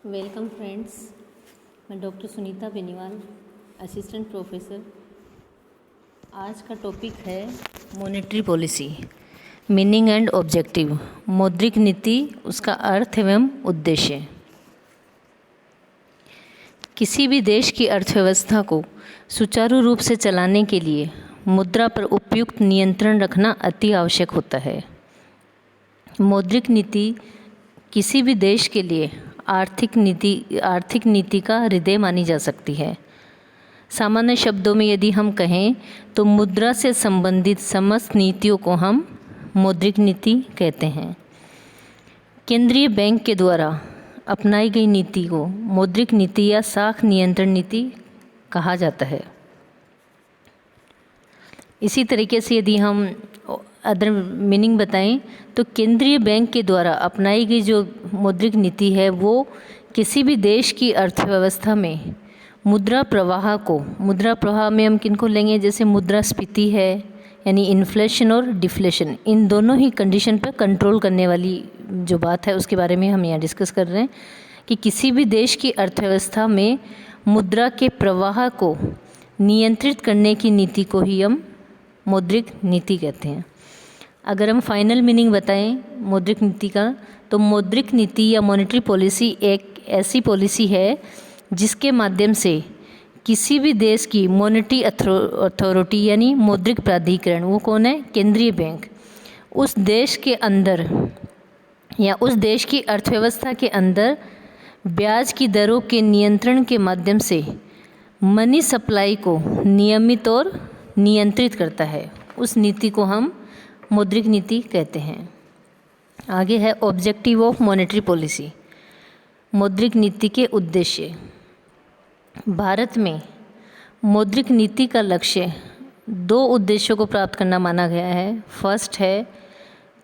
Welcome friends, मैं doctor Sunita Beniwal, assistant professor. आज का टॉपिक है monetary policy, meaning and objective. मौद्रिक नीति, उसका अर्थ एवं उद्देश्य। किसी भी देश की अर्थव्यवस्था को सुचारू रूप से चलाने के लिए मुद्रा पर उपयुक्त नियंत्रण रखना अति आवश्यक होता है। मौद्रिक नीति किसी भी देश के लिए आर्थिक नीति का हृदय मानी जा सकती है। सामान्य शब्दों में यदि हम कहें तो मुद्रा से संबंधित समस्त नीतियों को हम मौद्रिक नीति कहते हैं। केंद्रीय बैंक के द्वारा अपनाई गई नीति को मौद्रिक नीति या साख नियंत्रण नीति कहा जाता है। इसी तरीके से यदि हम अदर मीनिंग बताएं तो केंद्रीय बैंक के द्वारा अपनाई गई जो मौद्रिक नीति है वो किसी भी देश की अर्थव्यवस्था में मुद्रा प्रवाह में हम किनको लेंगे, जैसे मुद्रास्फीति है यानी इन्फ्लेशन और डिफ्लेशन, इन दोनों ही कंडीशन पर कंट्रोल करने वाली जो बात है उसके बारे में हम यहाँ डिस्कस कर रहे हैं कि किसी भी देश की अर्थव्यवस्था में मुद्रा के प्रवाह को नियंत्रित करने की नीति को ही हम मौद्रिक नीति कहते हैं। अगर हम फाइनल मीनिंग बताएं मौद्रिक नीति का, तो मौद्रिक नीति या मॉनेटरी पॉलिसी एक ऐसी पॉलिसी है जिसके माध्यम से किसी भी देश की मॉनेटरी अथॉरिटी यानी मौद्रिक प्राधिकरण, वो कौन है, केंद्रीय बैंक, उस देश के अंदर या उस देश की अर्थव्यवस्था के अंदर ब्याज की दरों के नियंत्रण के माध्यम से मनी सप्लाई को नियमित और नियंत्रित करता है। उस नीति को हम मौद्रिक नीति कहते हैं। आगे है ऑब्जेक्टिव ऑफ मॉनेटरी पॉलिसी, मौद्रिक नीति के उद्देश्य। भारत में मौद्रिक नीति का लक्ष्य दो उद्देश्यों को प्राप्त करना माना गया है। फर्स्ट है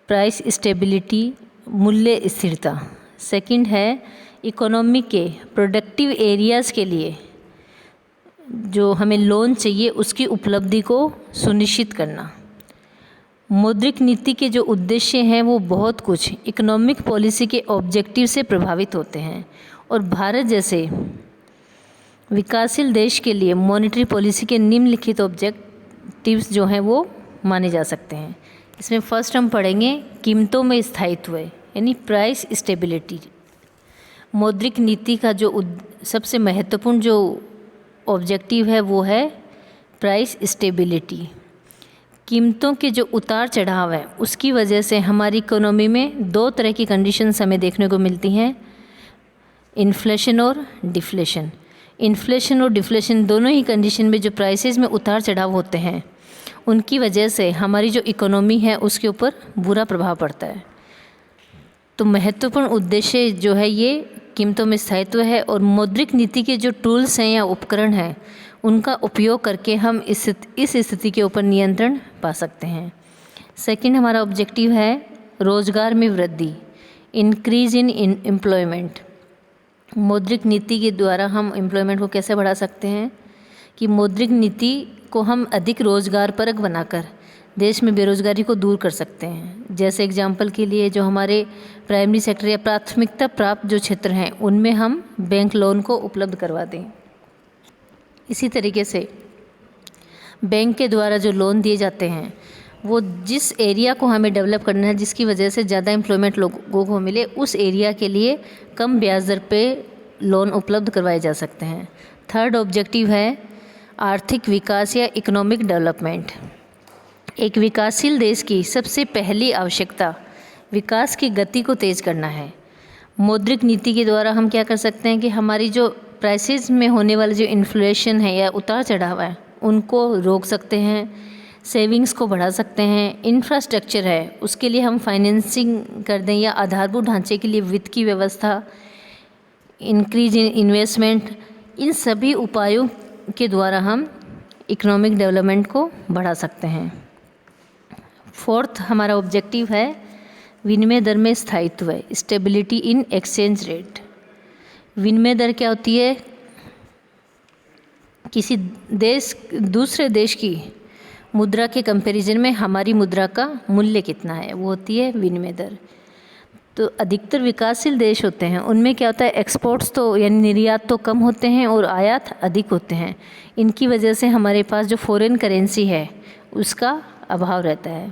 प्राइस स्टेबिलिटी, मूल्य स्थिरता। सेकंड है इकोनॉमी के प्रोडक्टिव एरियाज़ के लिए जो हमें लोन चाहिए उसकी उपलब्धि को सुनिश्चित करना। मौद्रिक नीति के जो उद्देश्य हैं वो बहुत कुछ इकोनॉमिक पॉलिसी के ऑब्जेक्टिव से प्रभावित होते हैं और भारत जैसे विकासशील देश के लिए मॉनेटरी पॉलिसी के निम्नलिखित ऑब्जेक्टिव्स जो हैं वो माने जा सकते हैं। इसमें फर्स्ट हम पढ़ेंगे कीमतों में स्थायित्व यानी प्राइस स्टेबिलिटी। मौद्रिक नीति का जो सबसे महत्वपूर्ण जो ऑब्जेक्टिव है वो है प्राइस स्टेबिलिटी। कीमतों के जो उतार चढ़ाव है उसकी वजह से हमारी इकोनॉमी में दो तरह की कंडीशंस हमें देखने को मिलती हैं, इन्फ्लेशन और डिफ्लेशन। इन्फ्लेशन और डिफ्लेशन दोनों ही कंडीशन में जो प्राइसेस में उतार चढ़ाव होते हैं उनकी वजह से हमारी जो इकोनॉमी है उसके ऊपर बुरा प्रभाव पड़ता है। तो महत्वपूर्ण उद्देश्य जो है ये कीमतों में स्थायित्व है और मौद्रिक नीति के जो टूल्स हैं या उपकरण हैं उनका उपयोग करके हम इस स्थिति के ऊपर नियंत्रण पा सकते हैं। सेकंड हमारा ऑब्जेक्टिव है रोजगार में वृद्धि, इंक्रीज इन एम्प्लॉयमेंट। मौद्रिक नीति के द्वारा हम एम्प्लॉयमेंट को कैसे बढ़ा सकते हैं कि मौद्रिक नीति को हम अधिक रोजगारपरक बनाकर देश में बेरोजगारी को दूर कर सकते हैं। जैसे एग्जाम्पल के लिए जो हमारे प्राइमरी सेक्टर या प्राथमिकता प्राप्त जो क्षेत्र हैं उनमें हम बैंक लोन को उपलब्ध करवा दें। इसी तरीके से बैंक के द्वारा जो लोन दिए जाते हैं वो जिस एरिया को हमें डेवलप करना है, जिसकी वजह से ज़्यादा एम्प्लॉयमेंट लोगों को मिले, उस एरिया के लिए कम ब्याज दर पे लोन उपलब्ध करवाए जा सकते हैं। थर्ड ऑब्जेक्टिव है आर्थिक विकास या इकोनॉमिक डेवलपमेंट। एक विकासशील देश की सबसे पहली आवश्यकता विकास की गति को तेज़ करना है। मौद्रिक नीति के द्वारा हम क्या कर सकते हैं कि हमारी जो प्राइसेस में होने वाले जो इन्फ्लेशन है या उतार चढ़ाव है उनको रोक सकते हैं, सेविंग्स को बढ़ा सकते हैं। इंफ्रास्ट्रक्चर है उसके लिए हम फाइनेंसिंग कर दें या आधारभूत ढांचे के लिए वित्त की व्यवस्था, इंक्रीज इन इन्वेस्टमेंट, इन सभी उपायों के द्वारा हम इकोनॉमिक डेवलपमेंट को बढ़ा सकते हैं। फोर्थ हमारा ऑब्जेक्टिव है विनिमय दर में स्थायित्व, स्टेबिलिटी इन एक्सचेंज रेट। विनिमय दर क्या होती है, किसी देश दूसरे देश की मुद्रा के कंपैरिजन में हमारी मुद्रा का मूल्य कितना है, वो होती है विनिमय दर। तो अधिकतर विकासशील देश होते हैं उनमें क्या होता है, एक्सपोर्ट्स तो यानी निर्यात तो कम होते हैं और आयात अधिक होते हैं। इनकी वजह से हमारे पास जो फॉरेन करेंसी है उसका अभाव रहता है।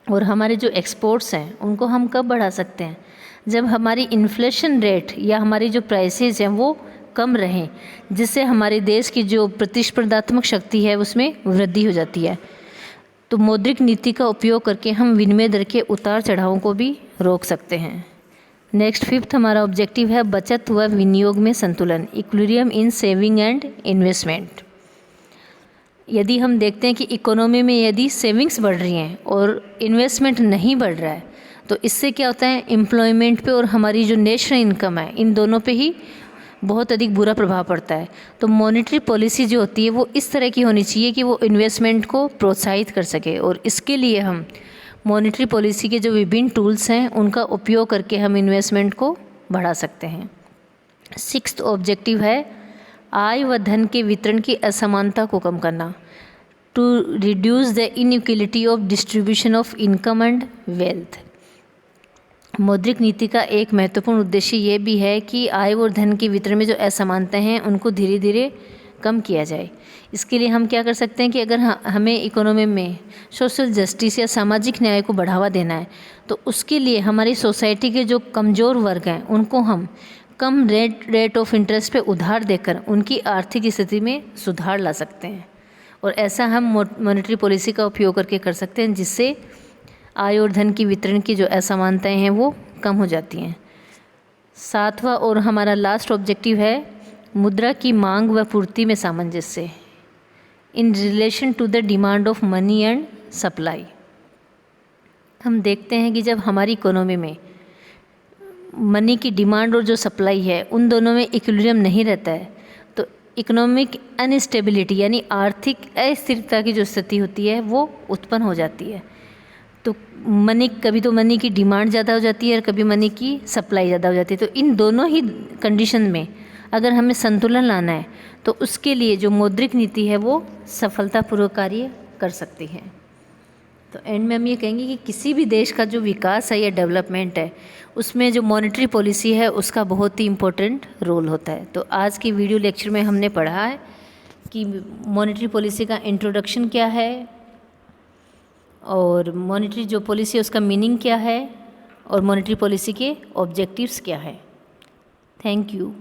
और हमारे जो एक्सपोर्ट्स हैं उनको हम कब बढ़ा सकते हैं, जब हमारी इन्फ्लेशन रेट या हमारी जो प्राइसेस हैं वो कम रहें, जिससे हमारे देश की जो प्रतिस्पर्धात्मक शक्ति है उसमें वृद्धि हो जाती है। तो मौद्रिक नीति का उपयोग करके हम विनिमय दर के उतार चढ़ावों को भी रोक सकते हैं। नेक्स्ट 5th हमारा ऑब्जेक्टिव है बचत व विनियोग में संतुलन, equilibrium in saving and investment. यदि हम देखते हैं कि इकोनॉमी में यदि सेविंग्स बढ़ रही हैं और इन्वेस्टमेंट नहीं बढ़ रहा है तो इससे क्या होता है, एम्प्लॉयमेंट पे और हमारी जो नेशनल इनकम है इन दोनों पे ही बहुत अधिक बुरा प्रभाव पड़ता है। तो मॉनेटरी पॉलिसी जो होती है वो इस तरह की होनी चाहिए कि वो इन्वेस्टमेंट को प्रोत्साहित कर सके, और इसके लिए हम मॉनेटरी पॉलिसी के जो विभिन्न टूल्स हैं उनका उपयोग करके हम इन्वेस्टमेंट को बढ़ा सकते हैं। 6th ऑब्जेक्टिव है आय व धन के वितरण की असमानता को कम करना, to reduce the inequality of distribution of income and wealth. मौद्रिक नीति का एक महत्वपूर्ण उद्देश्य ये भी है कि आय और धन के वितरण में जो असमानताएं हैं उनको धीरे धीरे कम किया जाए। इसके लिए हम क्या कर सकते हैं कि अगर हमें इकोनॉमी में सोशल जस्टिस या सामाजिक न्याय को बढ़ावा देना है तो उसके लिए हमारी सोसाइटी के जो कमज़ोर वर्ग हैं उनको हम कम रेट ऑफ इंटरेस्ट पे उधार देकर उनकी आर्थिक स्थिति में सुधार ला सकते हैं। और ऐसा हम मॉनेटरी पॉलिसी का उपयोग करके कर सकते हैं जिससे आय और धन की वितरण की जो असमानताएं हैं वो कम हो जाती हैं। 7वां और हमारा लास्ट ऑब्जेक्टिव है मुद्रा की मांग व पूर्ति में सामंजस्य, in relation to the demand of money and supply. हम देखते हैं कि जब हमारी इकोनॉमी में मनी की डिमांड और जो सप्लाई है उन दोनों में इक्विलिब्रियम नहीं रहता है तो इकोनॉमिक अनस्टेबिलिटी यानी आर्थिक अस्थिरता की जो स्थिति होती है वो उत्पन्न हो जाती है। तो कभी तो मनी की डिमांड ज़्यादा हो जाती है और कभी मनी की सप्लाई ज़्यादा हो जाती है। तो इन दोनों ही कंडीशन में अगर हमें संतुलन लाना है तो उसके लिए जो मौद्रिक नीति है वो सफलतापूर्वक कार्य कर सकती है। तो एंड में हम ये कहेंगे कि किसी भी देश का जो विकास है या डेवलपमेंट है उसमें जो मॉनेटरी पॉलिसी है उसका बहुत ही इम्पोर्टेंट रोल होता है। तो आज की वीडियो लेक्चर में हमने पढ़ा है कि मॉनेटरी पॉलिसी का इंट्रोडक्शन क्या है और मॉनेटरी जो पॉलिसी है उसका मीनिंग क्या है और मॉनेटरी पॉलिसी के ऑब्जेक्टिव्स क्या है। Thank you.